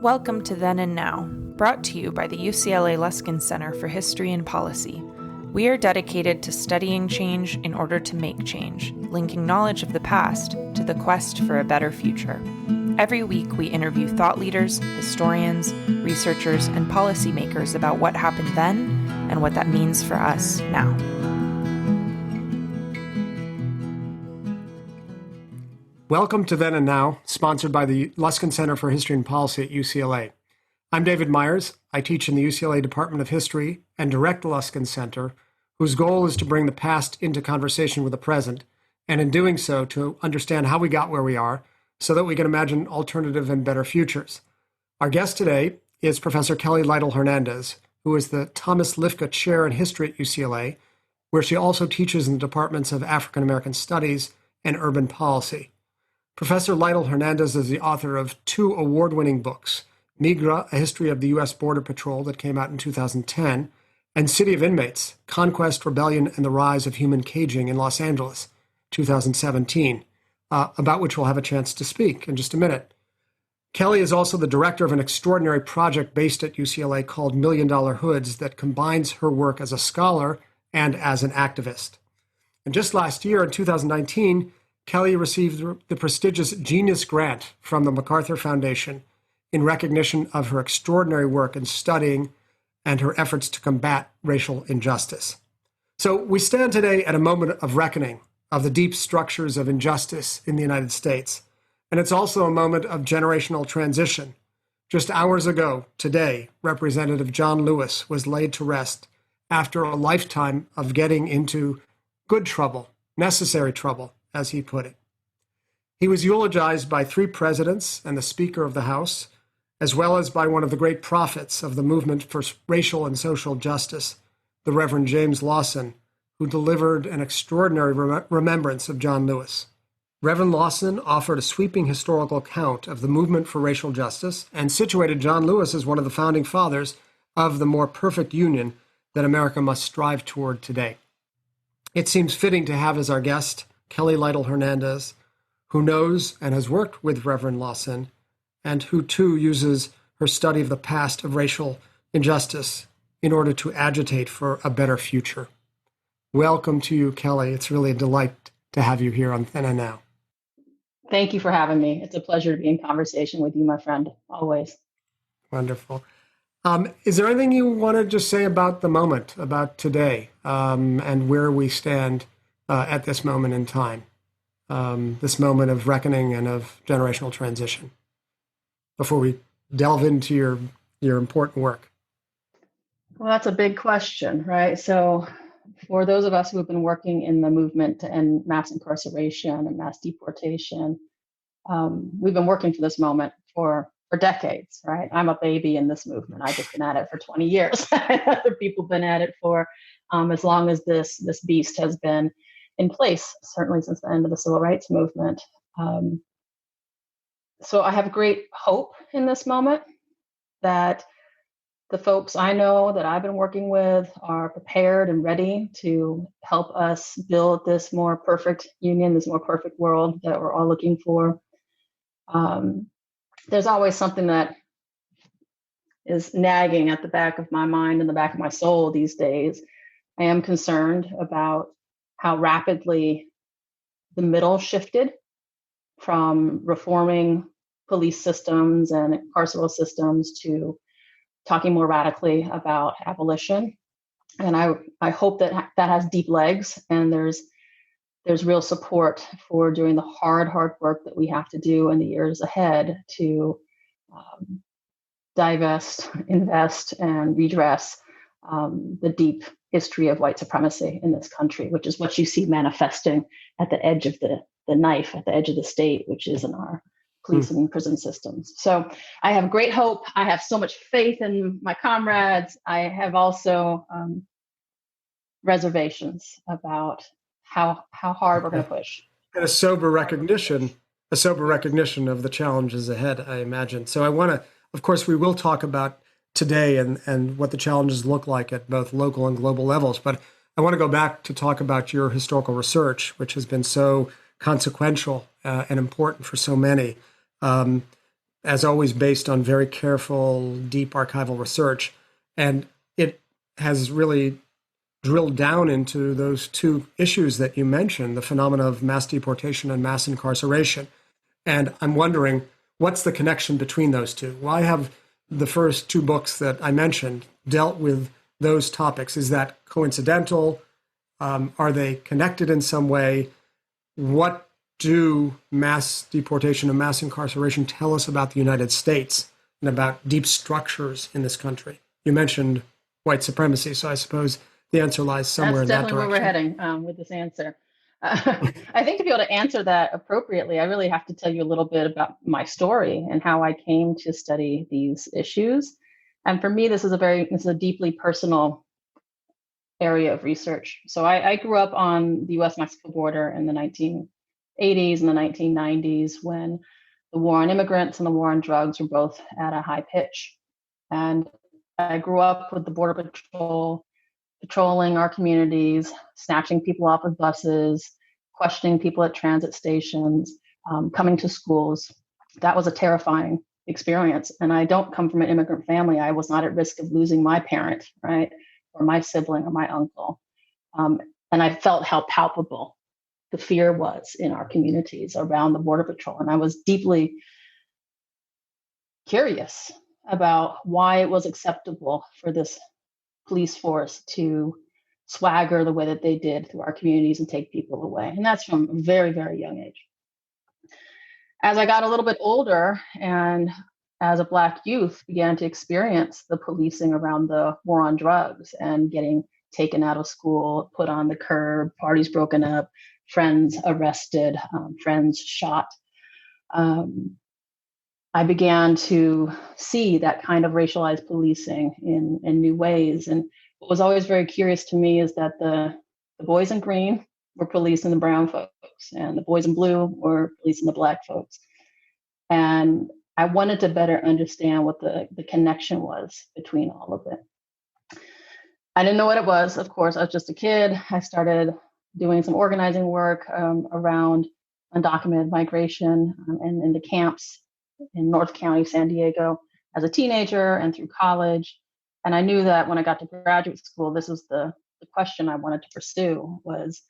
Welcome to Then and Now, brought to you by the UCLA Luskin Center for History and Policy. We are dedicated to studying change in order to make change, linking knowledge of the past to the quest for a better future. Every week, we interview thought leaders, historians, researchers, and policymakers about what happened then and what that means for us now. Welcome to Then and Now, sponsored by the Luskin Center for History and Policy at UCLA. I'm David Myers. I teach in the UCLA Department of History and direct the Luskin Center, whose goal is to bring the past into conversation with the present, and in doing so, to understand how we got where we are, so that we can imagine alternative and better futures. Our guest today is Professor Kelly Lytle Hernández, who is the Thomas Lifka Chair in History at UCLA, where she also teaches in the departments of African American Studies and Urban Policy. Professor Lytle Hernández is the author of two award-winning books, Migra, A History of the U.S. Border Patrol that came out in 2010, and City of Inmates, Conquest, Rebellion, and the Rise of Human Caging in Los Angeles, 2017, about which we'll have a chance to speak in just a minute. Kelly is also the director of an extraordinary project based at UCLA called $1 Million Hoods that combines her work as a scholar and as an activist. And just last year, in 2019, Kelly received the prestigious Genius Grant from the MacArthur Foundation in recognition of her extraordinary work in studying and her efforts to combat racial injustice. So we stand today at a moment of reckoning of the deep structures of injustice in the United States. And it's also a moment of generational transition. Just hours ago, today, Representative John Lewis was laid to rest after a lifetime of getting into good trouble, necessary trouble, as he put it. He was eulogized by three presidents and the Speaker of the House, as well as by one of the great prophets of the movement for racial and social justice, the Reverend James Lawson, who delivered an extraordinary remembrance of John Lewis. Reverend Lawson offered a sweeping historical account of the movement for racial justice and situated John Lewis as one of the founding fathers of the more perfect union that America must strive toward today. It seems fitting to have as our guest Kelly Lytle Hernández, who knows and has worked with Reverend Lawson, and who too uses her study of the past of racial injustice in order to agitate for a better future. Welcome to you, Kelly. It's really a delight to have you here on Then and Now. Thank you for having me. It's a pleasure to be in conversation with you, my friend, always. Wonderful. Is there anything you want to just say about the moment, about today, and where we stand at this moment in time, this moment of reckoning and of generational transition, before we delve into your important work? Well, that's a big question, right? So for those of us who have been working in the movement to end mass incarceration and mass deportation, we've been working for this moment for decades, right? I'm a baby in this movement. I've just been at it for 20 years. Other people have been at it for as long as this beast has been in place, certainly since the end of the civil rights movement. So I have great hope in this moment that the folks I know that I've been working with are prepared and ready to help us build this more perfect union, this more perfect world that we're all looking for. There's always something that is nagging at the back of my mind and the back of my soul these days. I am concerned about how rapidly the middle shifted from reforming police systems and carceral systems to talking more radically about abolition. And I hope that has deep legs and there's real support for doing the hard work that we have to do in the years ahead to divest, invest, and redress the deep history of white supremacy in this country, which is what you see manifesting at the edge of the knife, at the edge of the state, which is in our police and prison systems. So I have great hope. I have so much faith in my comrades. I have also reservations about how hard we're going to push. And a sober recognition of the challenges ahead, I imagine. So I want to, of course, we will talk about today and what the challenges look like at both local and global levels. But I want to go back to talk about your historical research, which has been so consequential and important for so many. as always, based on very careful, deep archival research. And it has really drilled down into those two issues that you mentioned, the phenomena of mass deportation and mass incarceration. And I'm wondering, what's the connection between those two? Why have the first two books that I mentioned dealt with those topics? Is that coincidental? Are they connected in some way? What do mass deportation and mass incarceration tell us about the United States and about deep structures in this country? You mentioned white supremacy, so I suppose the answer lies somewhere in that direction. That's definitely where we're heading with this answer. I think to be able to answer that appropriately, I really have to tell you a little bit about my story and how I came to study these issues. And for me, this is a deeply personal area of research. So I grew up on the U.S.-Mexico border in the 1980s and the 1990s when the war on immigrants and the war on drugs were both at a high pitch. And I grew up with the Border Patrol patrolling our communities, snatching people off of buses, questioning people at transit stations, coming to schools. That was a terrifying experience. And I don't come from an immigrant family. I was not at risk of losing my parent, right? Or my sibling or my uncle. And I felt how palpable the fear was in our communities around the Border Patrol. And I was deeply curious about why it was acceptable for this police force to swagger the way that they did through our communities and take people away. And that's from a very, very young age. As I got a little bit older and as a Black youth began to experience the policing around the war on drugs and getting taken out of school, put on the curb, parties broken up, friends arrested, friends shot, I began to see that kind of racialized policing in new ways. And what was always very curious to me is that the boys in green were policing the brown folks, and the boys in blue were policing the Black folks. And I wanted to better understand what the connection was between all of it. I didn't know what it was, of course. I was just a kid. I started doing some organizing work around undocumented migration and in the camps in North County, San Diego, as a teenager and through college. And I knew that when I got to graduate school, this was the question I wanted to pursue was,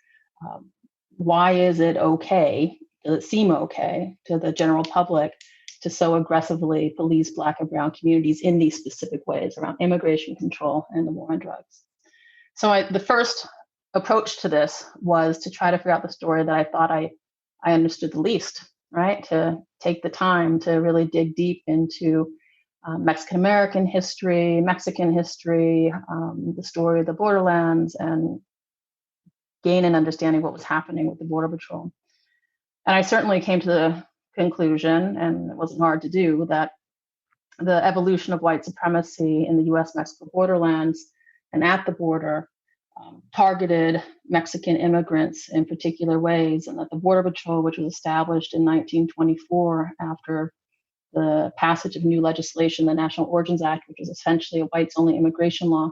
why is it okay, does it seem okay to the general public to so aggressively police Black and brown communities in these specific ways around immigration control and the war on drugs? So the first approach to this was to try to figure out the story that I thought I understood the least, right? To take the time to really dig deep into Mexican-American history, Mexican history, the story of the borderlands, and gain an understanding of what was happening with the Border Patrol. And I certainly came to the conclusion, and it wasn't hard to do, that the evolution of white supremacy in the US-Mexico borderlands and at the border targeted Mexican immigrants in particular ways, and that the Border Patrol, which was established in 1924 after the passage of new legislation, the National Origins Act, which was essentially a whites-only immigration law,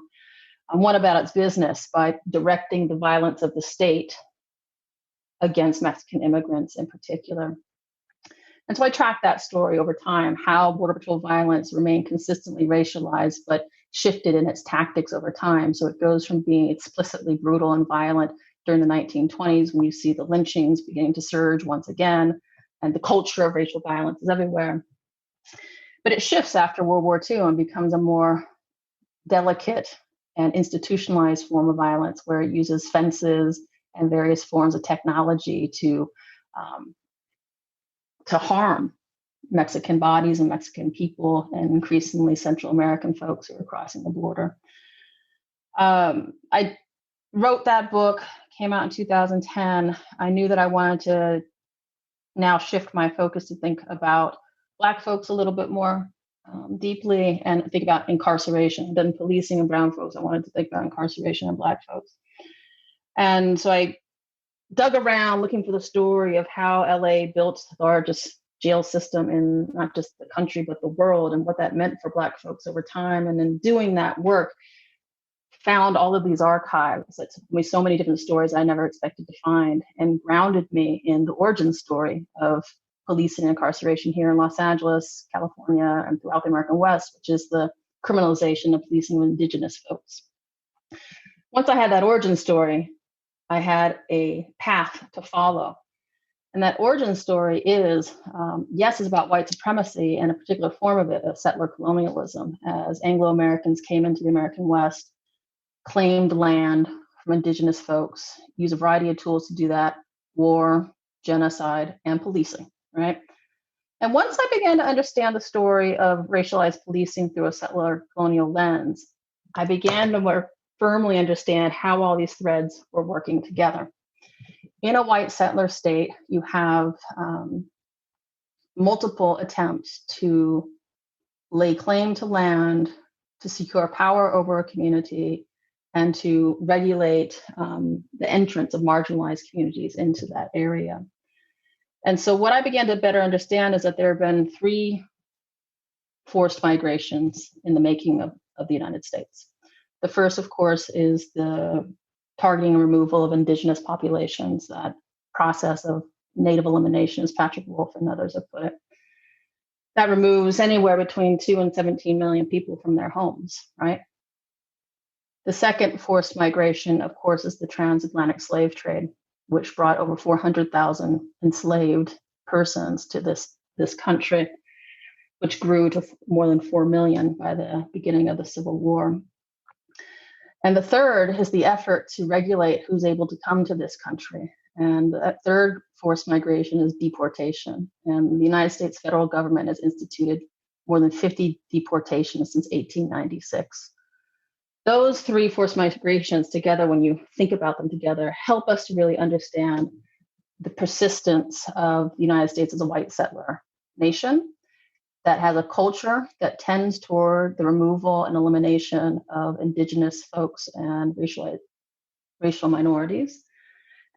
went about its business by directing the violence of the state against Mexican immigrants in particular. And so I tracked that story over time, how Border Patrol violence remained consistently racialized, but shifted in its tactics over time. So it goes from being explicitly brutal and violent during the 1920s, when you see the lynchings beginning to surge once again, and the culture of racial violence is everywhere. But it shifts after World War II and becomes a more delicate and institutionalized form of violence, where it uses fences and various forms of technology to harm Mexican bodies and Mexican people, and increasingly Central American folks who are crossing the border. I wrote that book, came out in 2010. I knew that I wanted to now shift my focus to think about Black folks a little bit more deeply, and think about incarceration. Then policing and brown folks, I wanted to think about incarceration and Black folks. And so I dug around looking for the story of how LA built the largest jail system in not just the country, but the world, and what that meant for Black folks over time. And in doing that work, found all of these archives that told me so many different stories I never expected to find, and grounded me in the origin story of policing and incarceration here in Los Angeles, California, and throughout the American West, which is the criminalization of policing of indigenous folks. Once I had that origin story, I had a path to follow. And that origin story is, yes, it's about white supremacy and a particular form of it, of settler colonialism, as Anglo-Americans came into the American West, claimed land from indigenous folks, used a variety of tools to do that: war, genocide, and policing, right? And once I began to understand the story of racialized policing through a settler colonial lens, I began to more firmly understand how all these threads were working together. In a white settler state, you have multiple attempts to lay claim to land, to secure power over a community, and to regulate the entrance of marginalized communities into that area. And so what I began to better understand is that there have been 3 forced migrations in the making of the United States. The first, of course, is the targeting and removal of indigenous populations, that process of native elimination, as Patrick Wolf and others have put it. That removes anywhere between 2 and 17 million people from their homes, right? The second forced migration, of course, is the transatlantic slave trade, which brought over 400,000 enslaved persons to this country, which grew to more than 4 million by the beginning of the Civil War. And the third is the effort to regulate who's able to come to this country. And that third forced migration is deportation. And the United States federal government has instituted more than 50 deportations since 1896. Those 3 forced migrations together, when you think about them together, help us to really understand the persistence of the United States as a white settler nation that has a culture that tends toward the removal and elimination of indigenous folks and racial minorities.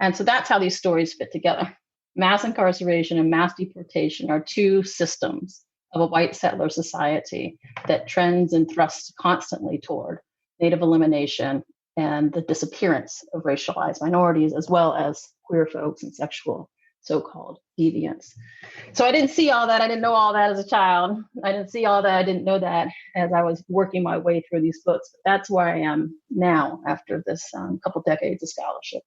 And so that's how these stories fit together. Mass incarceration and mass deportation are 2 systems of a white settler society that trends and thrusts constantly toward native elimination and the disappearance of racialized minorities, as well as queer folks and sexual so-called deviants. So I didn't see all that. I didn't know all that as a child. I didn't see all that. I didn't know that as I was working my way through these books. But that's where I am now after this couple decades of scholarship.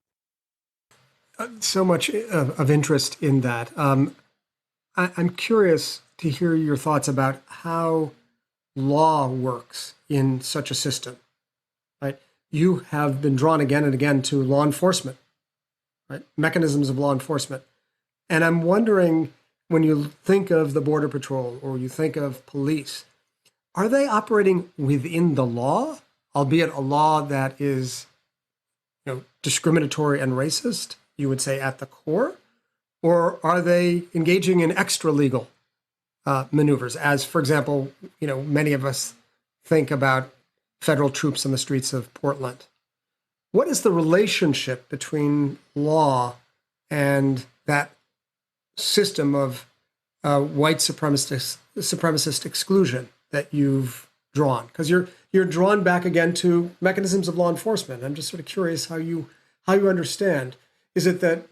So much of interest in that. I'm curious to hear your thoughts about how law works in such a system. Right? You have been drawn again and again to law enforcement, right? Mechanisms of law enforcement. And I'm wondering, when you think of the Border Patrol or you think of police, are they operating within the law, albeit a law that is, discriminatory and racist, you would say, at the core? Or are they engaging in extra legal maneuvers, as, for example, many of us think about federal troops in the streets of Portland? What is the relationship between law and that system of white supremacist exclusion that you've drawn? Because you're drawn back again to mechanisms of law enforcement. I'm just sort of curious how you understand. Is it that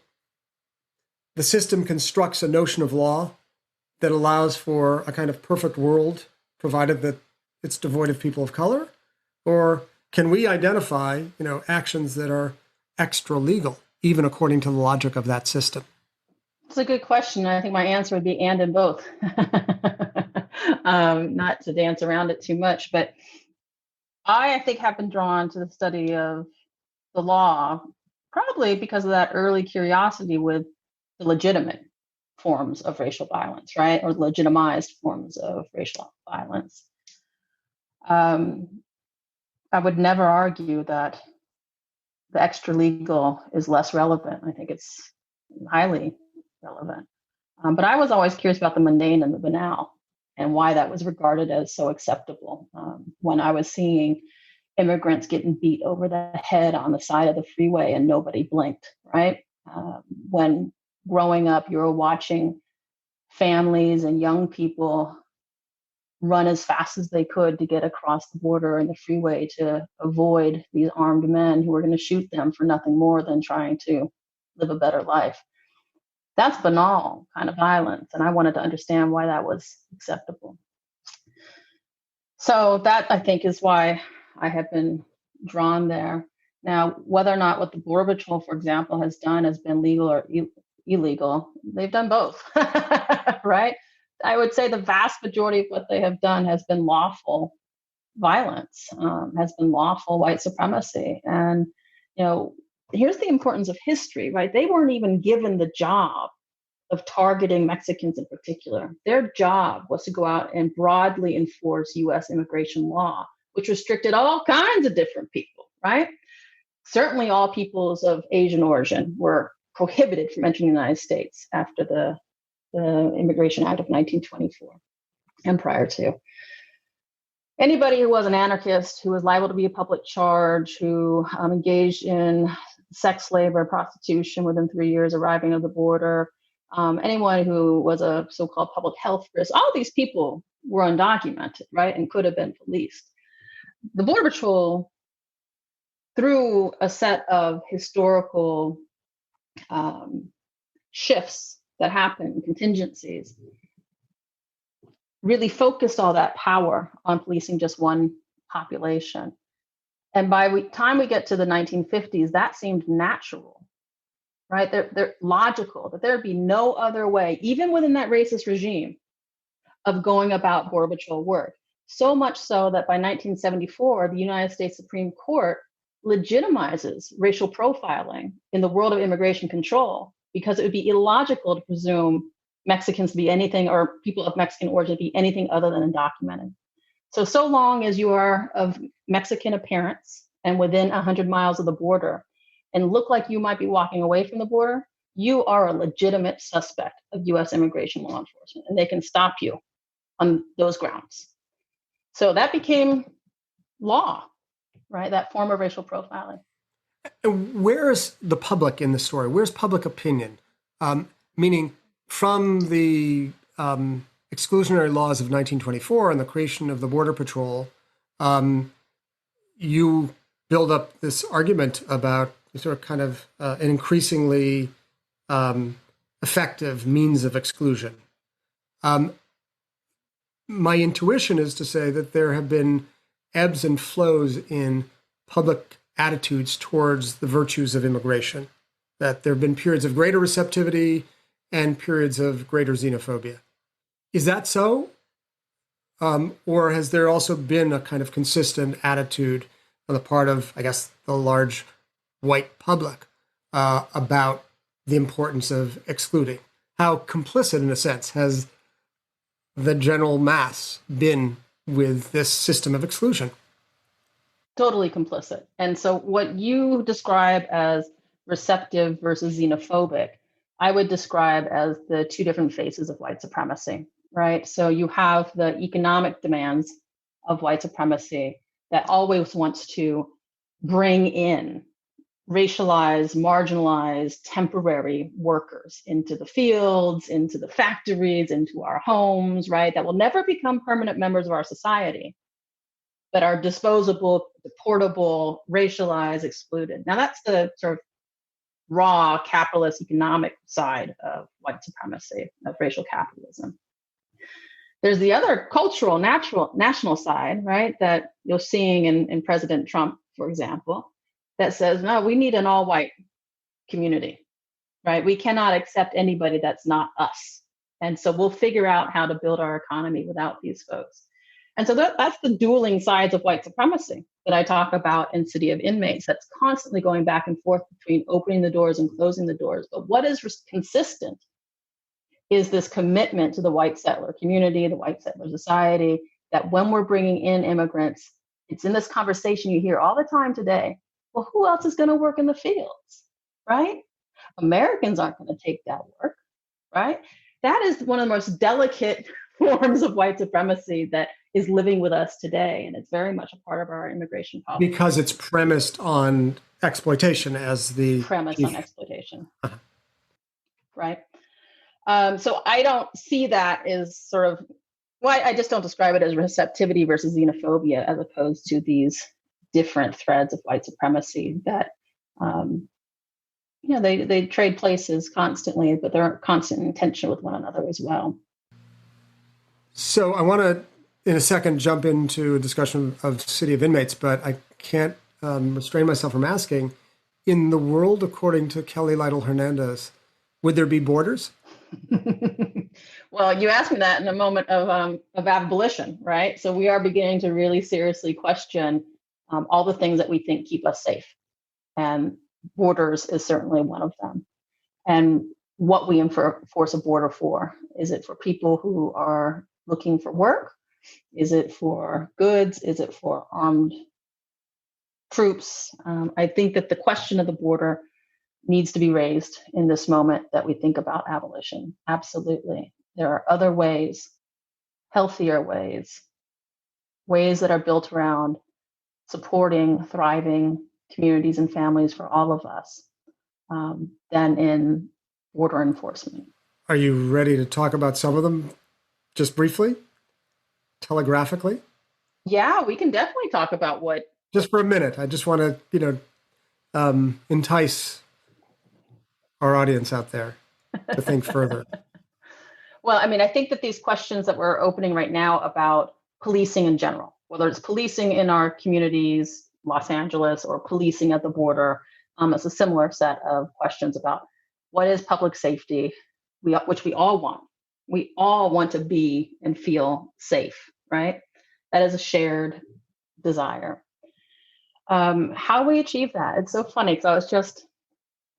the system constructs a notion of law that allows for a kind of perfect world, provided that it's devoid of people of color? Or can we identify, actions that are extra legal, even according to the logic of that system? It's a good question. I think my answer would be and in both. Not to dance around it too much, but I think have been drawn to the study of the law, probably because of that early curiosity with the legitimate forms of racial violence, right? Or legitimized forms of racial violence. I would never argue that the extra legal is less relevant. I think it's highly relevant. But I was always curious about the mundane and the banal and why that was regarded as so acceptable. When I was seeing immigrants getting beat over the head on the side of the freeway and nobody blinked, right? When growing up, you were watching families and young people run as fast as they could to get across the border and the freeway to avoid these armed men who were going to shoot them for nothing more than trying to live a better life. That's banal kind of violence. And I wanted to understand why that was acceptable. So that, I think, is why I have been drawn there. Now, whether or not what the Border Patrol, for example, has done has been legal or illegal, they've done both, right? I would say the vast majority of what they have done has been lawful violence, has been lawful white supremacy. And, here's the importance of history, right? They weren't even given the job of targeting Mexicans in particular. Their job was to go out and broadly enforce US immigration law, which restricted all kinds of different people, right? Certainly all peoples of Asian origin were prohibited from entering the United States after the Immigration Act of 1924 and prior to. Anybody who was an anarchist, who was liable to be a public charge, who engaged in sex labor, prostitution within 3 years arriving at the border, anyone who was a so-called public health risk, all these people were undocumented, right, and could have been policed. The Border Patrol, through a set of historical shifts that happened, contingencies, really focused all that power on policing just one population. And by the time we get to the 1950s, that seemed natural, right? They're logical, that there'd be no other way, even within that racist regime, of going about Border Patrol work. So much so that by 1974, the United States Supreme Court legitimizes racial profiling in the world of immigration control, because it would be illogical to presume Mexicans to be anything, or people of Mexican origin to be anything other than undocumented. So long as you are of Mexican appearance and within 100 miles of the border and look like you might be walking away from the border, you are a legitimate suspect of US immigration law enforcement, and they can stop you on those grounds. So that became law, right? That form of racial profiling. Where's the public in the story? Where's public opinion? Meaning, from the exclusionary laws of 1924 and the creation of the Border Patrol, you build up this argument about sort of kind of an increasingly effective means of exclusion. My intuition is to say that there have been ebbs and flows in public attitudes towards the virtues of immigration, that there have been periods of greater receptivity and periods of greater xenophobia. Is that so? Or has there also been a kind of consistent attitude on the part of, I guess, the large white public about the importance of excluding? How complicit, in a sense, has the general mass been with this system of exclusion? Totally complicit. And so what you describe as receptive versus xenophobic, I would describe as the two different faces of white supremacy, right? So you have the economic demands of white supremacy that always wants to bring in racialized, marginalized, temporary workers into the fields, into the factories, into our homes, right? That will never become permanent members of our society, but are disposable, deportable, racialized, excluded. Now that's the sort of raw capitalist economic side of white supremacy, of racial capitalism. There's the other cultural, national side, right, that you're seeing in President Trump, for example, that says, no, we need an all-white community, right? We cannot accept anybody that's not us. And so we'll figure out how to build our economy without these folks. And so that's the dueling sides of white supremacy that I talk about in City of Inmates. That's constantly going back and forth between opening the doors and closing the doors. But what is consistent is this commitment to the white settler community, the white settler society, that when we're bringing in immigrants, it's in this conversation you hear all the time today. Well, who else is going to work in the fields, right? Americans aren't going to take that work, right? That is one of the most delicate forms of white supremacy that is living with us today. And it's very much a part of our immigration policy. Because it's premised on exploitation as the premise on exploitation, right? So I don't see that as sort of, well, I just don't describe it as receptivity versus xenophobia, as opposed to these different threads of white supremacy that they trade places constantly, but they're constant in tension with one another as well. So I want to, in a second, jump into a discussion of city of inmates, but I can't restrain myself from asking, in the world according to Kelly Lytle Hernández, would there be borders? Well, you asked me that in a moment of abolition, right? So we are beginning to really seriously question all the things that we think keep us safe. And borders is certainly one of them. And what we enforce a border for. Is it for people who are looking for work? Is it for goods? Is it for armed troops? I think that the question of the border needs to be raised in this moment that we think about abolition. Absolutely. There are other ways, healthier ways, ways that are built around supporting thriving communities and families for all of us than in border enforcement. Are you ready to talk about some of them just briefly, telegraphically? Yeah, we can definitely talk about what. Just for a minute. I just want to, entice our audience out there to think further. Well, I mean, I think that these questions that we're opening right now about policing in general, whether it's policing in our communities, Los Angeles, or policing at the border, it's a similar set of questions about what is public safety, which we all want. We all want to be and feel safe, right? That is a shared desire. How do we achieve that? It's so funny because I was just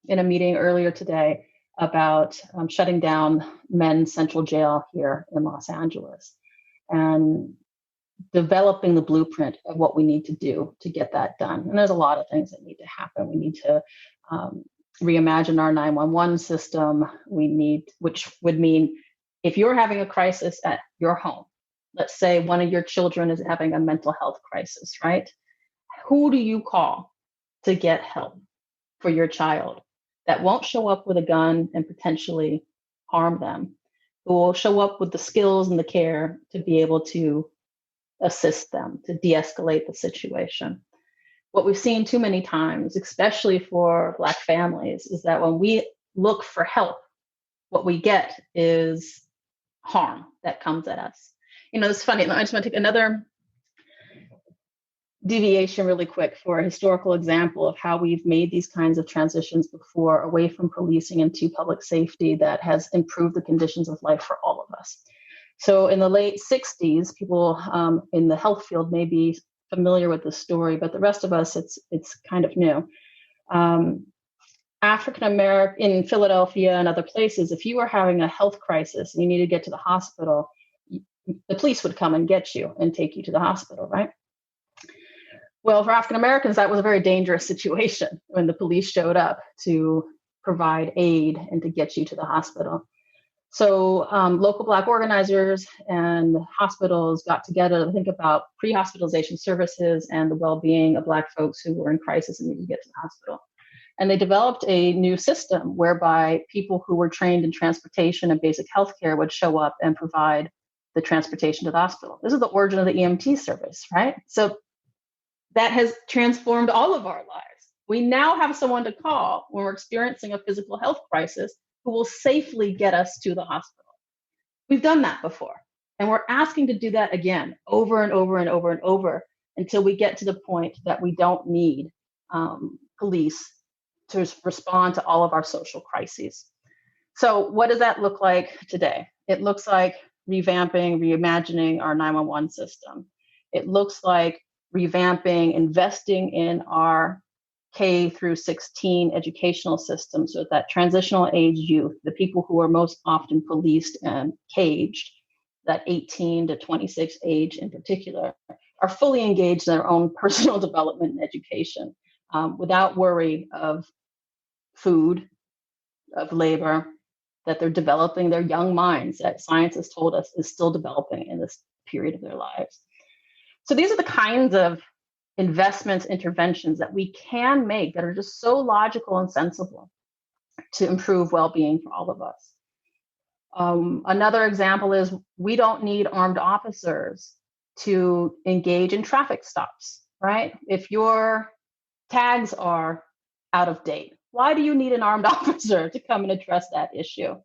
in a meeting earlier today about shutting down Men's Central Jail here in Los Angeles and developing the blueprint of what we need to do to get that done. And there's a lot of things that need to happen. We need to reimagine our 911 system. Which would mean if you're having a crisis at your home, let's say one of your children is having a mental health crisis, right? Who do you call to get help for your child that won't show up with a gun and potentially harm them, who will show up with the skills and the care to be able to assist them, to de-escalate the situation? What we've seen too many times, especially for Black families, is that when we look for help, what we get is harm that comes at us. It's funny. I just want to take another deviation really quick for a historical example of how we've made these kinds of transitions before away from policing into public safety that has improved the conditions of life for all of us. So in the late 60s, people in the health field may be familiar with this story, but the rest of us, it's kind of new. African American in Philadelphia and other places, if you were having a health crisis and you needed to get to the hospital, the police would come and get you and take you to the hospital, right? Well, for African Americans, that was a very dangerous situation when the police showed up to provide aid and to get you to the hospital. So local Black organizers and hospitals got together to think about pre-hospitalization services and the well-being of Black folks who were in crisis and needed to get to the hospital. And they developed a new system whereby people who were trained in transportation and basic healthcare would show up and provide the transportation to the hospital. This is the origin of the EMT service, right? So that has transformed all of our lives. We now have someone to call when we're experiencing a physical health crisis who will safely get us to the hospital. We've done that before, and we're asking to do that again over and over and over and over until we get to the point that we don't need police to respond to all of our social crises. So what does that look like today? It looks like revamping, reimagining our 911 system. It looks like revamping, investing in our K through 16 educational system so that transitional age youth, the people who are most often policed and caged, that 18 to 26 age in particular, are fully engaged in their own personal development and education without worry of food, of labor, that they're developing their young minds that science has told us is still developing in this period of their lives. So these are the kinds of investments, interventions that we can make that are just so logical and sensible to improve well-being for all of us. Another example is we don't need armed officers to engage in traffic stops, right? If your tags are out of date, why do you need an armed officer to come and address that issue?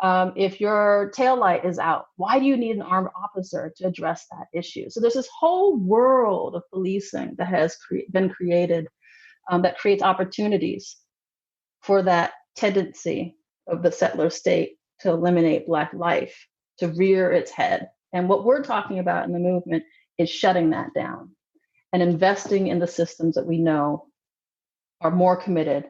If your taillight is out, why do you need an armed officer to address that issue? So there's this whole world of policing that has been created that creates opportunities for that tendency of the settler state to eliminate Black life, to rear its head. And what we're talking about in the movement is shutting that down and investing in the systems that we know are more committed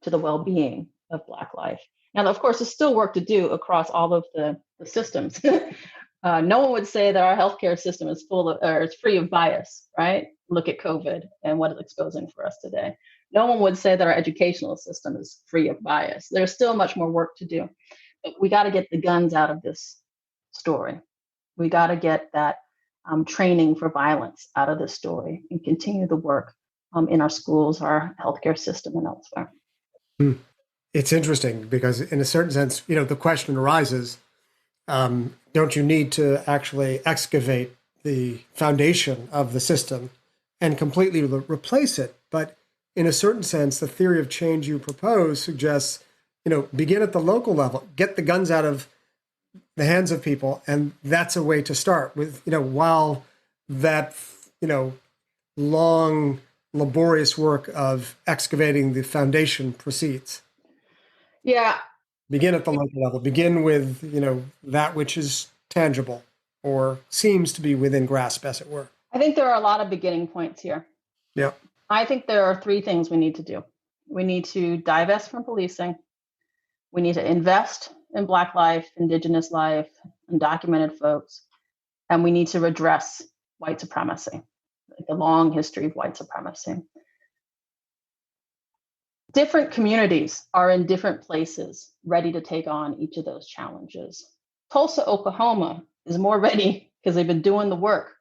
to the well-being of Black life. Now, of course, there's still work to do across all of the systems. No one would say that our healthcare system is full of, or is free of bias, right? Look at COVID and what it's exposing for us today. No one would say that our educational system is free of bias. There's still much more work to do, but we got to get the guns out of this story. We got to get that training for violence out of this story and continue the work in our schools, our healthcare system, and elsewhere. It's interesting because in a certain sense, the question arises, don't you need to actually excavate the foundation of the system and completely replace it? But in a certain sense, the theory of change you propose suggests, begin at the local level, get the guns out of the hands of people. And that's a way to start with, while that, long, laborious work of excavating the foundation proceeds. Yeah. Begin at the local level. Begin with, that which is tangible or seems to be within grasp, as it were. I think there are a lot of beginning points here. Yeah. I think there are three things we need to do. We need to divest from policing. We need to invest in Black life, Indigenous life, undocumented folks. And we need to redress white supremacy, like the long history of white supremacy. Different communities are in different places ready to take on each of those challenges. Tulsa, Oklahoma is more ready because they've been doing the work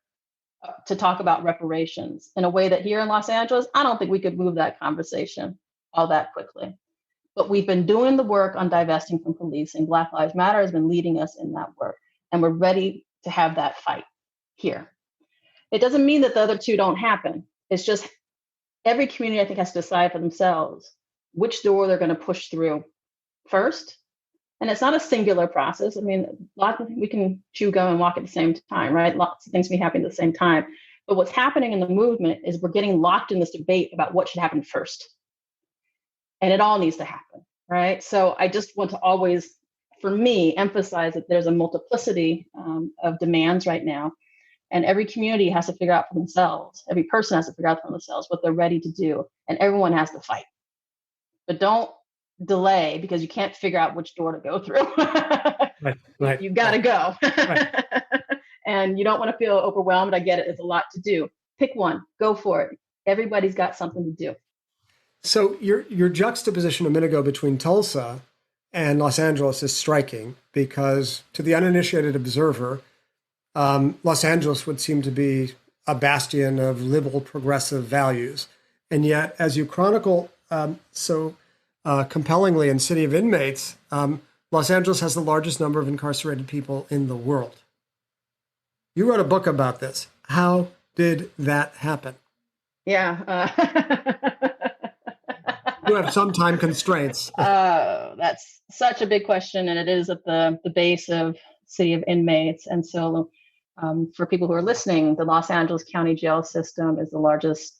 to talk about reparations in a way that here in Los Angeles, I don't think we could move that conversation all that quickly. But we've been doing the work on divesting from policing. Black Lives Matter has been leading us in that work, and we're ready to have that fight here. It doesn't mean that the other two don't happen. It's just every community, I think, has to decide for themselves which door they're going to push through first. And it's not a singular process. I mean, we can chew gum and walk at the same time, right? Lots of things can be happening at the same time. But what's happening in the movement is we're getting locked in this debate about what should happen first. And it all needs to happen, right? So I just want to always, for me, emphasize that there's a multiplicity of demands right now. And every community has to figure out for themselves, every person has to figure out for themselves what they're ready to do. And everyone has to fight. But don't delay because you can't figure out which door to go through. Right. You got to go. Right. And you don't want to feel overwhelmed. I get it. It's a lot to do. Pick one. Go for it. Everybody's got something to do. So your juxtaposition a minute ago between Tulsa and Los Angeles is striking because to the uninitiated observer, Los Angeles would seem to be a bastion of liberal progressive values. And yet, as you chronicle compellingly in City of Inmates, Los Angeles has the largest number of incarcerated people in the world. You wrote a book about this. How did that happen? Yeah. You have some time constraints. That's such a big question, and it is at the base of City of Inmates. And so for people who are listening, the Los Angeles County Jail System is the largest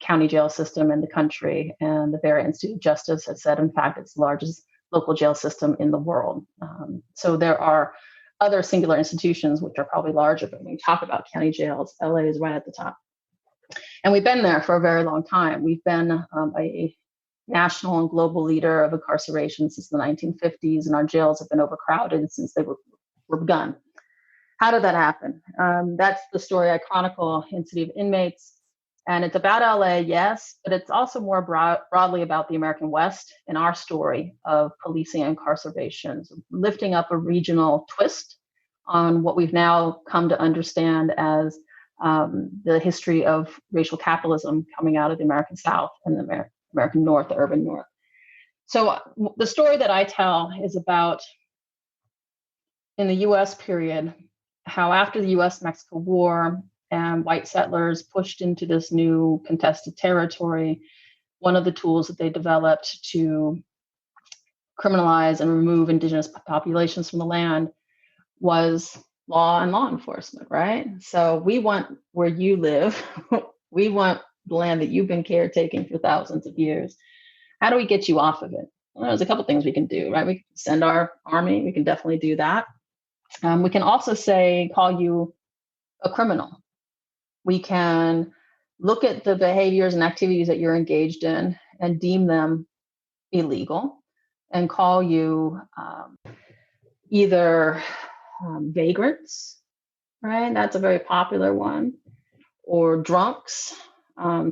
county jail system in the country. And the Vera Institute of Justice has said, in fact, it's the largest local jail system in the world. So there are other singular institutions which are probably larger, but when we talk about county jails, LA is right at the top. And we've been there for a very long time. We've been a national and global leader of incarceration since the 1950s, and our jails have been overcrowded since they were begun. How did that happen? That's the story I chronicle in City of Inmates. And it's about LA, yes, but it's also more broadly about the American West and our story of policing and incarceration, so lifting up a regional twist on what we've now come to understand as the history of racial capitalism coming out of the American South and the American North, the urban North. So the story that I tell is about, in the US period, how after the US-Mexico War and white settlers pushed into this new contested territory, one of the tools that they developed to criminalize and remove indigenous populations from the land was law and law enforcement, right? So we want where you live, we want the land that you've been caretaking for thousands of years. How do we get you off of it? Well, there's a couple things we can do, right? We can send our army, we can definitely do that. We can also call you a criminal. We can look at the behaviors and activities that you're engaged in and deem them illegal and call you either vagrants, right? That's a very popular one, or drunks,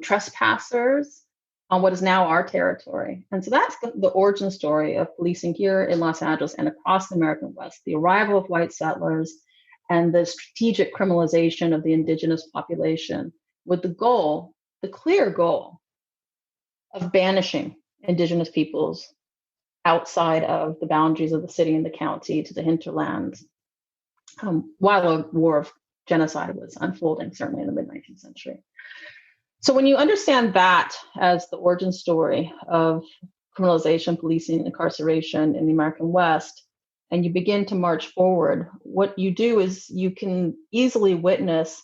trespassers on what is now our territory. And so that's the origin story of policing here in Los Angeles and across the American West, the arrival of white settlers and the strategic criminalization of the indigenous population with the clear goal of banishing indigenous peoples outside of the boundaries of the city and the county to the hinterlands, while a war of genocide was unfolding, certainly in the mid-19th century. So when you understand that as the origin story of criminalization, policing, incarceration in the American West, and you begin to march forward, what you do is you can easily witness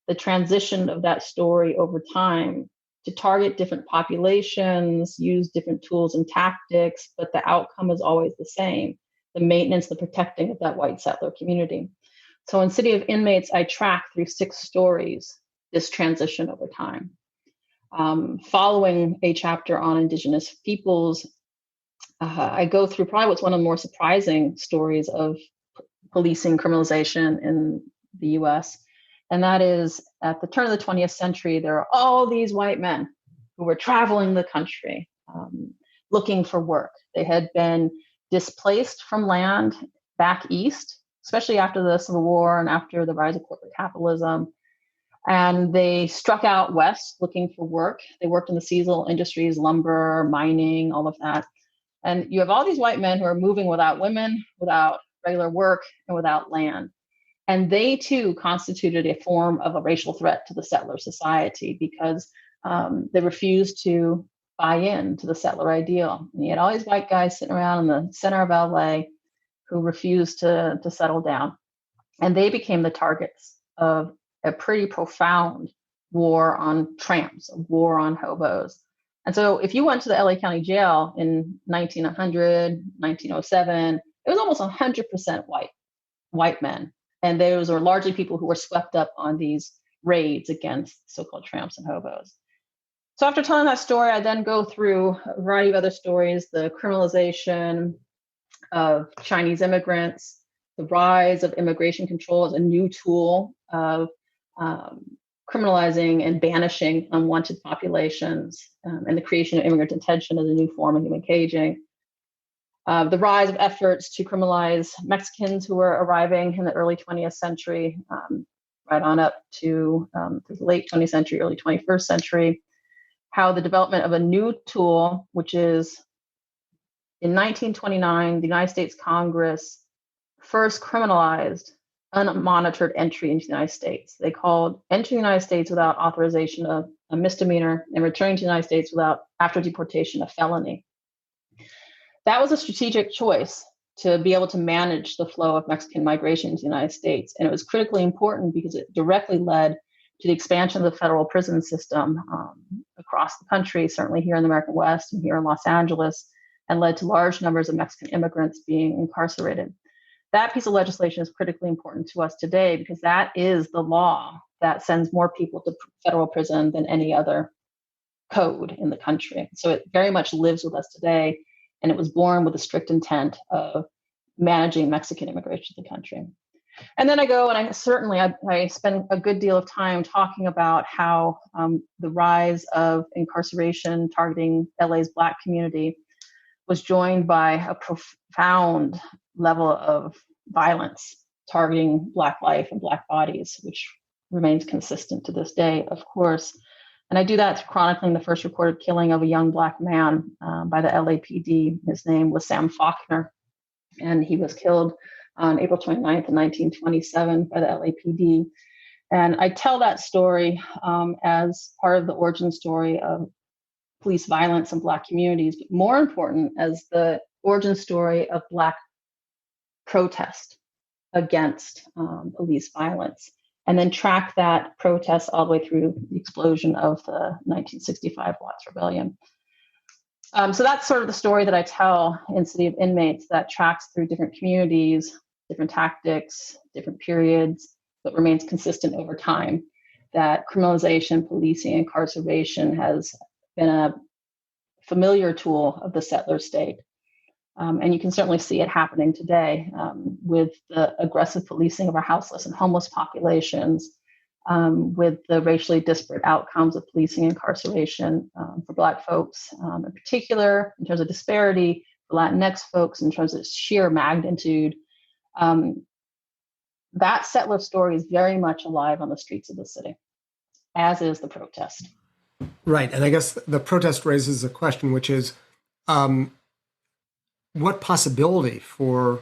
the transition of that story over time to target different populations, use different tools and tactics, but the outcome is always the same: the maintenance, the protecting of that white settler community. So in City of Inmates, I track through 6 stories this transition over time. Following a chapter on indigenous peoples, I go through probably what's one of the more surprising stories of policing criminalization in the US. And that is, at the turn of the 20th century, there are all these white men who were traveling the country looking for work. They had been displaced from land back east, especially after the Civil War and after the rise of corporate capitalism. And they struck out west looking for work. They worked in the seasonal industries, lumber, mining, all of that. And you have all these white men who are moving without women, without regular work, and without land. And they too constituted a form of a racial threat to the settler society because they refused to buy in to the settler ideal. And you had all these white guys sitting around in the center of LA who refused to settle down. And they became the targets of a pretty profound war on tramps, a war on hobos. And so if you went to the LA County Jail in 1900, 1907, it was almost 100% white men. And those were largely people who were swept up on these raids against so-called tramps and hobos. So after telling that story, I then go through a variety of other stories: the criminalization of Chinese immigrants, the rise of immigration control as a new tool of criminalizing and banishing unwanted populations, and the creation of immigrant detention as a new form of human caging. The rise of efforts to criminalize Mexicans who were arriving in the early 20th century, right on up to the late 20th century, early 21st century. How the development of a new tool, which is in 1929, the United States Congress first criminalized unmonitored entry into the United States. They called entering the United States without authorization a misdemeanor, and returning to the United States after deportation a felony. That was a strategic choice to be able to manage the flow of Mexican migration into the United States. And it was critically important because it directly led to the expansion of the federal prison system across the country, certainly here in the American West and here in Los Angeles, and led to large numbers of Mexican immigrants being incarcerated. That piece of legislation is critically important to us today because that is the law that sends more people to federal prison than any other code in the country. So it very much lives with us today, and it was born with the strict intent of managing Mexican immigration to the country. And then I go and I spend a good deal of time talking about how the rise of incarceration targeting LA's Black community was joined by a profound level of violence targeting Black life and Black bodies, which remains consistent to this day, of course. And I do that through chronicling the first recorded killing of a young Black man by the LAPD. His name was Sam Faulkner, and he was killed on April 29th, 1927 by the LAPD. And I tell that story as part of the origin story of police violence in Black communities, but more important as the origin story of Black protest against police violence, and then track that protest all the way through the explosion of the 1965 Watts Rebellion. So that's sort of the story that I tell in City of Inmates, that tracks through different communities, different tactics, different periods, but remains consistent over time. That criminalization, policing, incarceration has been a familiar tool of the settler state. And you can certainly see it happening today with the aggressive policing of our houseless and homeless populations, with the racially disparate outcomes of policing incarceration for Black folks, in particular, in terms of disparity, for Latinx folks, in terms of sheer magnitude. That settler story is very much alive on the streets of the city, as is the protest. Right. And I guess the protest raises a question, which is, what possibility for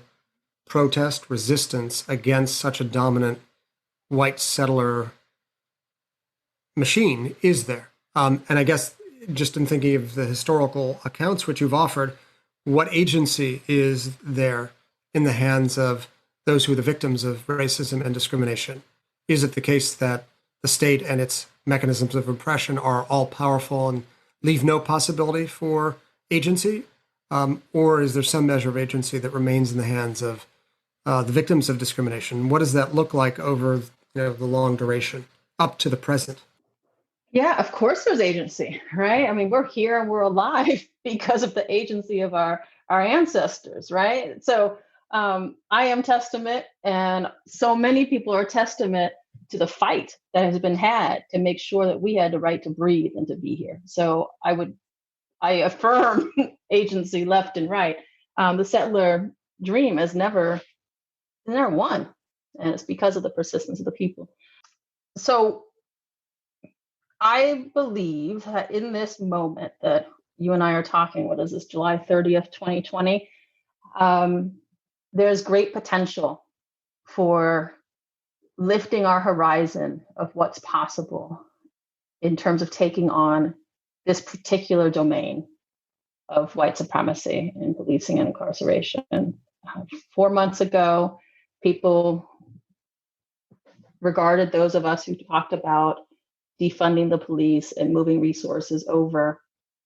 protest, resistance against such a dominant white settler machine is there? And I guess just in thinking of the historical accounts which you've offered, what agency is there in the hands of those who are the victims of racism and discrimination? Is it the case that the state and its mechanisms of oppression are all powerful and leave no possibility for agency? Or is there some measure of agency that remains in the hands of the victims of discrimination? What does that look like over the long duration up to the present? Yeah, of course there's agency, right? I mean, we're here and we're alive because of the agency of our ancestors, right? So I am testament, and so many people are testament to the fight that has been had to make sure that we had the right to breathe and to be here. So I affirm agency left and right. The settler dream has never won, and it's because of the persistence of the people. So I believe that in this moment that you and I are talking, what is this, July 30th, 2020, there's great potential for lifting our horizon of what's possible in terms of taking on this particular domain of white supremacy in policing and incarceration. 4 months ago, people regarded those of us who talked about defunding the police and moving resources over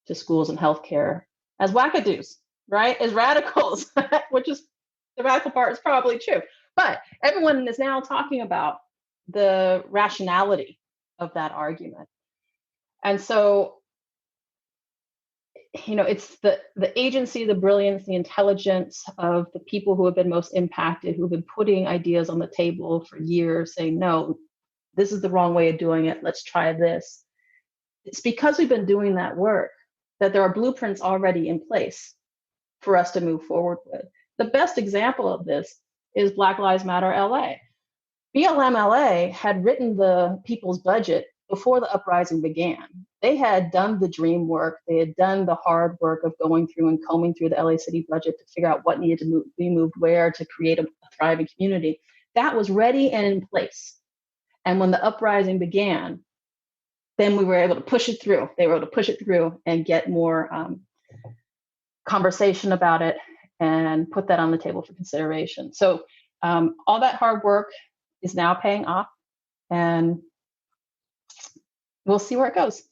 to schools and healthcare as wackadoos, right? As radicals, which is the radical part is probably true. But everyone is now talking about the rationality of that argument. And so, it's the agency, the brilliance, the intelligence of the people who have been most impacted, who've been putting ideas on the table for years, saying, no, this is the wrong way of doing it. Let's try this. It's because we've been doing that work that there are blueprints already in place for us to move forward with. The best example of this is Black Lives Matter LA. BLM LA had written the people's budget before the uprising began. They had done the dream work. They had done the hard work of going through and combing through the LA City budget to figure out what needed to be moved where to create a thriving community. That was ready and in place. And when the uprising began, then we were able to push it through. They were able to push it through and get more conversation about it and put that on the table for consideration. So all that hard work is now paying off, and we'll see where it goes.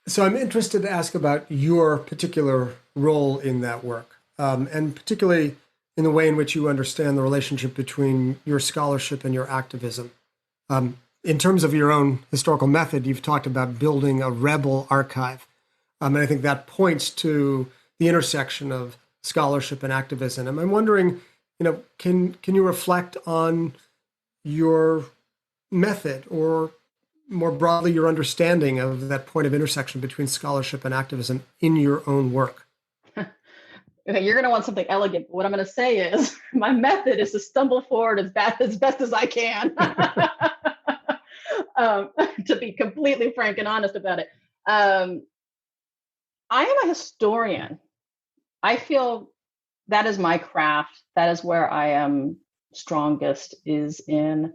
So I'm interested to ask about your particular role in that work, and particularly in the way in which you understand the relationship between your scholarship and your activism. In terms of your own historical method, you've talked about building a rebel archive. And I think that points to the intersection of scholarship and activism. And I'm wondering, can you reflect on your method, or more broadly, your understanding of that point of intersection between scholarship and activism in your own work? Okay, you're going to want something elegant. But what I'm going to say is my method is to stumble forward as best as I can. To be completely frank and honest about it. I am a historian. I feel that is my craft. That is where I am strongest, is in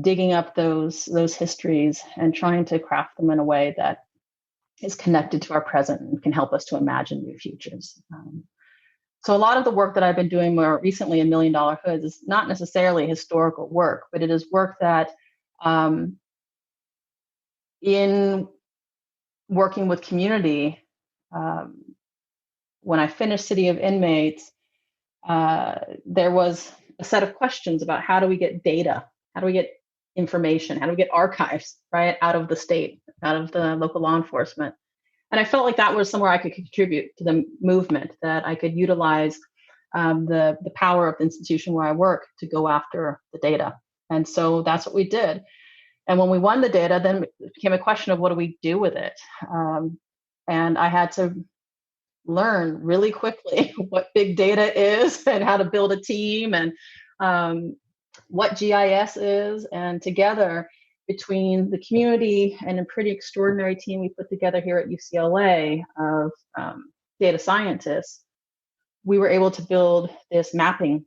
digging up those histories and trying to craft them in a way that is connected to our present and can help us to imagine new futures. So a lot of the work that I've been doing more recently in $1 Million Hoods is not necessarily historical work, but it is work that in working with community, when I finished City of Inmates, there was a set of questions about how do we get data, how do we get information, how do we get archives, right, out of the state, out of the local law enforcement. And I felt like that was somewhere I could contribute to the movement, that I could utilize the power of the institution where I work to go after the data. And so that's what we did. And when we won the data, then it became a question of what do we do with it? And I had to learn really quickly what big data is and how to build a team and what GIS is. And together, between the community and a pretty extraordinary team we put together here at UCLA of data scientists, we were able to build this mapping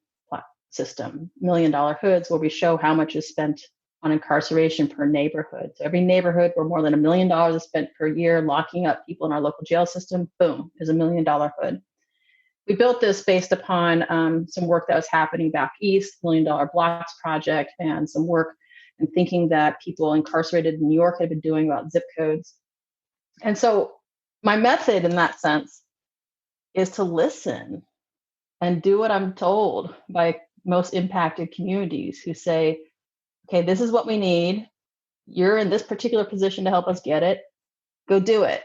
system, $1 Million Hoods, where we show how much is spent on incarceration per neighborhood. So every neighborhood where more than $1 million is spent per year locking up people in our local jail system, boom, is $1 Million Hood. We built this based upon some work that was happening back east, $1 Million Blocks Project, and some work and thinking that people incarcerated in New York had been doing about zip codes. And so my method in that sense is to listen and do what I'm told by most impacted communities who say, okay, this is what we need. You're in this particular position to help us get it. Go do it.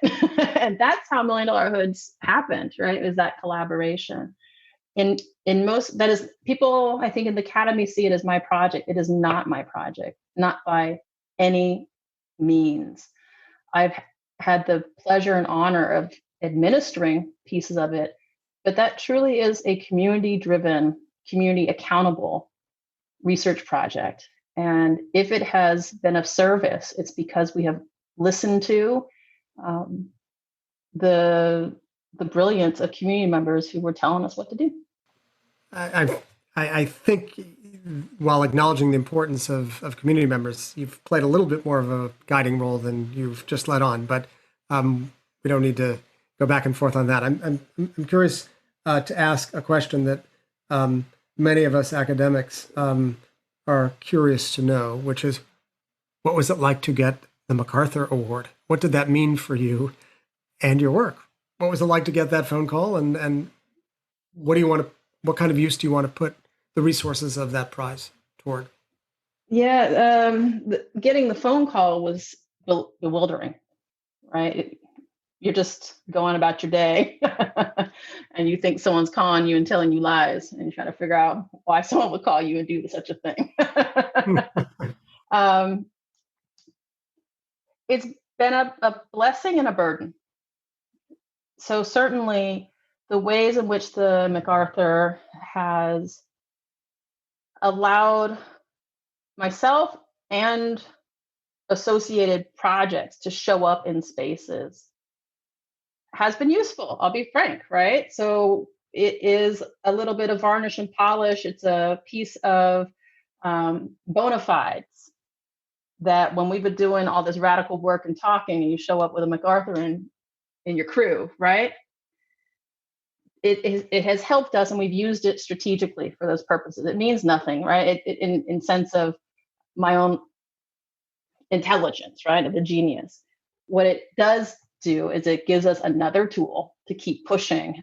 And that's how $1 Million Hoods happened, right? Is that collaboration. In most, that is, people, I think in the academy see it as my project. It is not my project, not by any means. I've had the pleasure and honor of administering pieces of it, but that truly is a community-driven, community-accountable research project. And if it has been of service, it's because we have listened to the brilliance of community members who were telling us what to do. I think while acknowledging the importance of community members, you've played a little bit more of a guiding role than you've just led on, but we don't need to go back and forth on that. I'm curious to ask a question that many of us academics are curious to know, which is, what was it like to get the MacArthur Award? What did that mean for you and your work? What was it like to get that phone call, and what do you want to? What kind of use do you want to put the resources of that prize toward? Yeah, getting the phone call was bewildering, right? You're just going about your day and you think someone's calling you and telling you lies, and you're trying to figure out why someone would call you and do such a thing. It's been a blessing and a burden. So certainly the ways in which the MacArthur has allowed myself and associated projects to show up in spaces has been useful. I'll be frank, right? So it is a little bit of varnish and polish. It's a piece of bona fides that when we've been doing all this radical work and talking, and you show up with a MacArthur in your crew, right? It has helped us, and we've used it strategically for those purposes. It means nothing, right? In sense of my own intelligence, right, of the genius. What it does do is it gives us another tool to keep pushing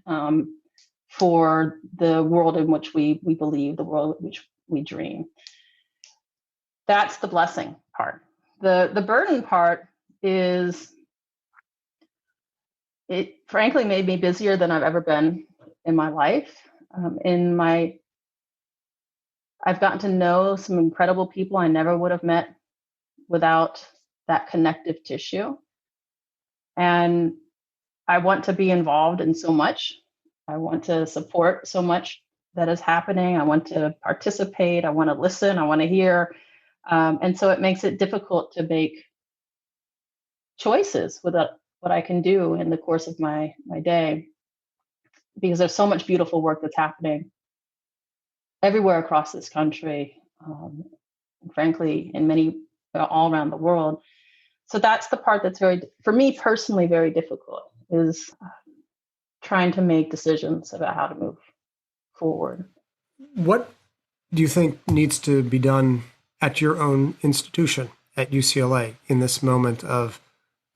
for the world in which we believe, the world in which we dream. That's the blessing part. The burden part is, it frankly made me busier than I've ever been in my life. I've gotten to know some incredible people I never would have met without that connective tissue. And I want to be involved in so much. I want to support so much that is happening. I want to participate. I want to listen. I want to hear. And so it makes it difficult to make choices with what I can do in the course of my day, because there's so much beautiful work that's happening everywhere across this country, frankly, in many all around the world. So that's the part that's for me personally, very difficult, is trying to make decisions about how to move forward. What do you think needs to be done at your own institution at UCLA in this moment of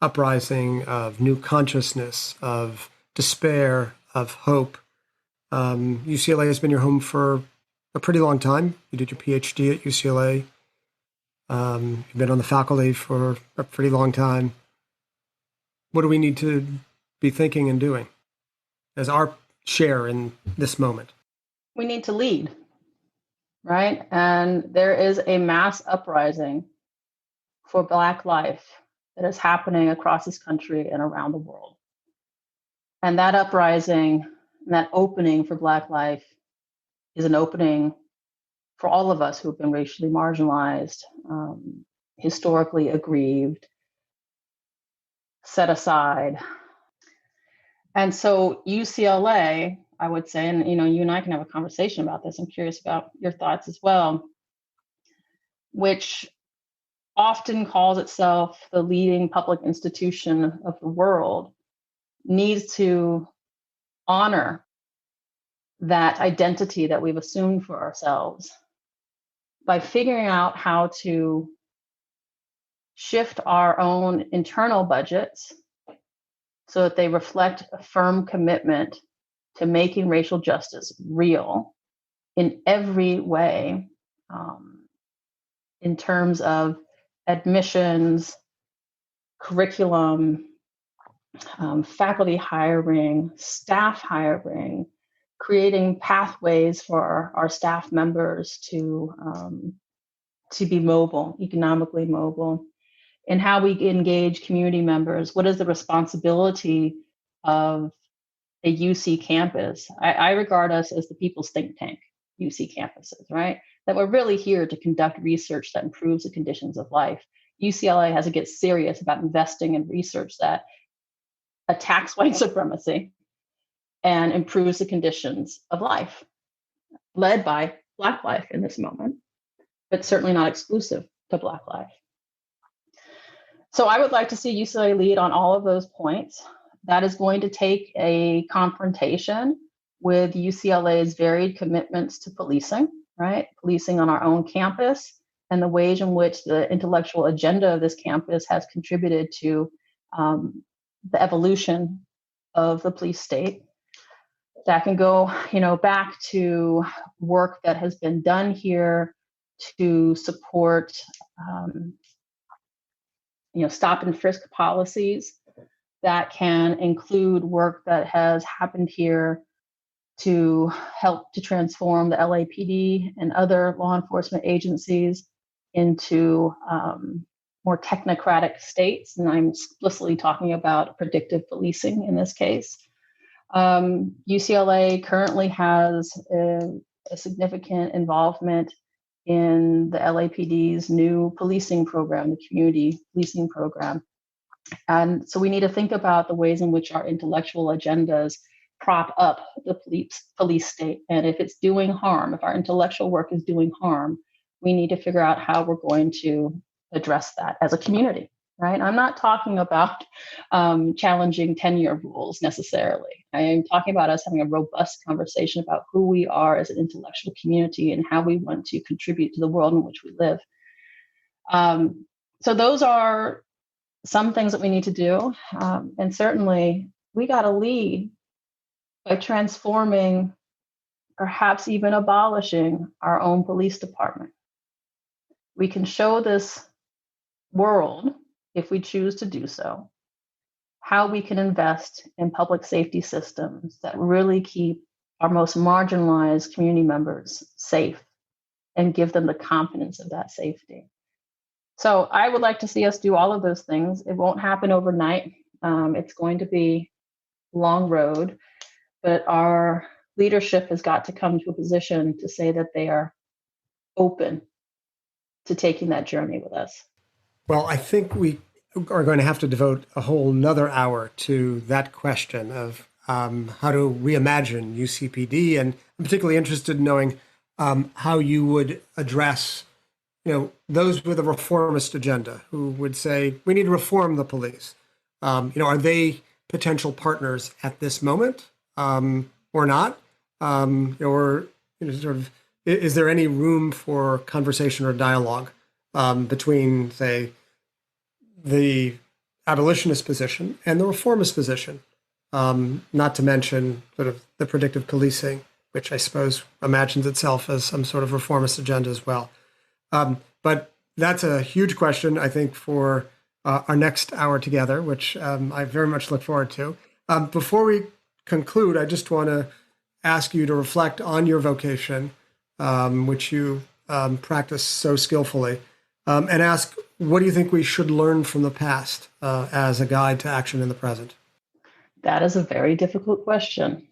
uprising, of new consciousness, of despair, of hope? UCLA has been your home for a pretty long time. You did your PhD at UCLA. You've been on the faculty for a pretty long time. What do we need to be thinking and doing as our share in this moment? We need to lead, right? And there is a mass uprising for Black life that is happening across this country and around the world. And that uprising and that opening for Black life is an opening for all of us who have been racially marginalized, historically aggrieved, set aside. And so UCLA, I would say, and you and I can have a conversation about this. I'm curious about your thoughts as well, which often calls itself the leading public institution of the world, needs to honor that identity that we've assumed for ourselves by figuring out how to shift our own internal budgets so that they reflect a firm commitment to making racial justice real in every way, in terms of admissions, curriculum, faculty hiring, staff hiring, creating pathways for our staff members to be mobile, economically mobile, and how we engage community members. What is the responsibility of a UC campus? I regard us as the people's think tank, UC campuses, right? That we're really here to conduct research that improves the conditions of life. UCLA has to get serious about investing in research that attacks white supremacy and improves the conditions of life, led by Black life in this moment, but certainly not exclusive to Black life. So I would like to see UCLA lead on all of those points. That is going to take a confrontation with UCLA's varied commitments to policing, right? Policing on our own campus and the ways in which the intellectual agenda of this campus has contributed to the evolution of the police state. That can go, back to work that has been done here to support, stop and frisk policies. That can include work that has happened here to help to transform the LAPD and other law enforcement agencies into more technocratic states. And I'm explicitly talking about predictive policing in this case. UCLA currently has a significant involvement in the LAPD's new policing program, the community policing program. And so we need to think about the ways in which our intellectual agendas prop up the police state. And if it's doing harm, if our intellectual work is doing harm, we need to figure out how we're going to address that as a community, right? I'm not talking about challenging tenure rules necessarily. I am talking about us having a robust conversation about who we are as an intellectual community and how we want to contribute to the world in which we live. So those are some things that we need to do. And certainly we got to lead by transforming, perhaps even abolishing our own police department. We can show this world, if we choose to do so, how we can invest in public safety systems that really keep our most marginalized community members safe and give them the confidence of that safety. So I would like to see us do all of those things. It won't happen overnight. It's going to be a long road, but our leadership has got to come to a position to say that they are open to taking that journey with us. Well, I think we are going to have to devote a whole nother hour to that question of how to reimagine UCPD. And I'm particularly interested in knowing how you would address those with a reformist agenda who would say, we need to reform the police. Are they potential partners at this moment or not? Is there any room for conversation or dialogue between, say, the abolitionist position and the reformist position? Not to mention sort of the predictive policing, which I suppose imagines itself as some sort of reformist agenda as well. But that's a huge question, I think, for our next hour together, which I very much look forward to. Before we conclude, I just want to ask you to reflect on your vocation, which you practice so skillfully, and ask, what do you think we should learn from the past as a guide to action in the present? That is a very difficult question.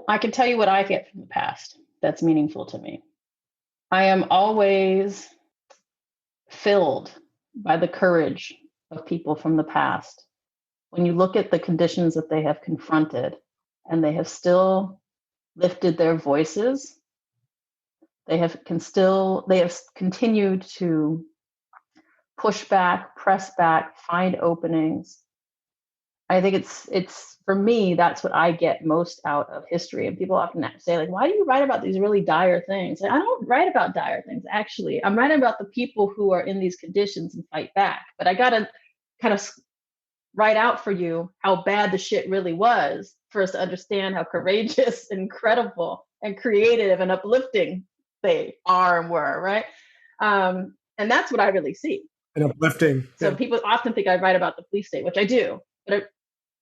I can tell you what I get from the past that's meaningful to me. I am always filled by the courage of people from the past. When you look at the conditions that they have confronted and they have still lifted their voices, they have continued to push back, press back, find openings. I think it's for me, that's what I get most out of history. And people often say, like, why do you write about these really dire things? Like, I don't write about dire things, actually. I'm writing about the people who are in these conditions and fight back. But I got to kind of write out for you how bad the shit really was for us to understand how courageous and incredible and creative and uplifting they are and were, right? And that's what I really see. And uplifting. So people often think I write about the police state, which I do. But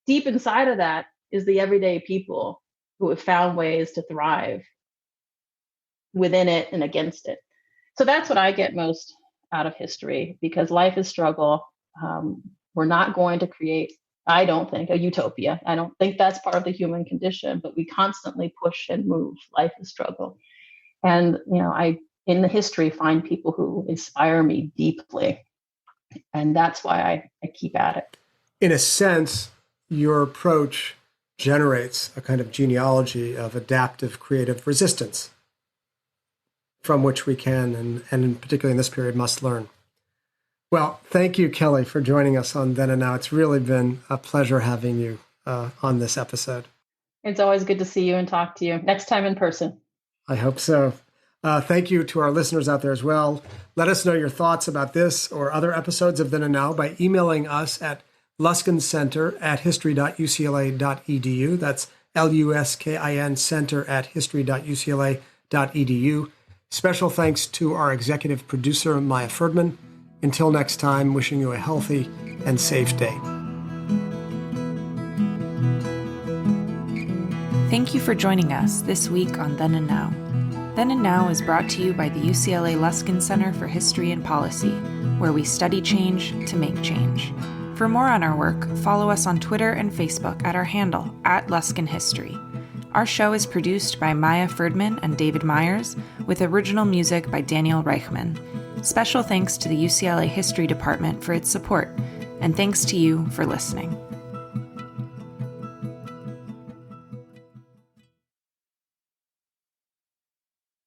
deep inside of that is the everyday people who have found ways to thrive within it and against it. So that's what I get most out of history, because life is struggle. We're not going to create, I don't think, a utopia. I don't think that's part of the human condition, but we constantly push and move. Life is struggle. And, I, in the history, find people who inspire me deeply. And that's why I keep at it. In a sense, your approach generates a kind of genealogy of adaptive creative resistance from which we can, and particularly in this period, must learn. Well, thank you, Kelly, for joining us on Then and Now. It's really been a pleasure having you on this episode. It's always good to see you and talk to you. Next time in person. I hope so. Thank you to our listeners out there as well. Let us know your thoughts about this or other episodes of Then and Now by emailing us at luskin.center@history.ucla.edu. That's LUSKIN center@history.ucla.edu. Special thanks to our executive producer, Maya Ferdman. Until next time, wishing you a healthy and safe day. Thank you for joining us this week on Then and Now. Then and Now is brought to you by the UCLA Luskin Center for History and Policy, where we study change to make change. For more on our work, follow us on Twitter and Facebook at our handle, @LuskinHistory. Our show is produced by Maya Ferdman and David Myers, with original music by Daniel Reichman. Special thanks to the UCLA History Department for its support, and thanks to you for listening.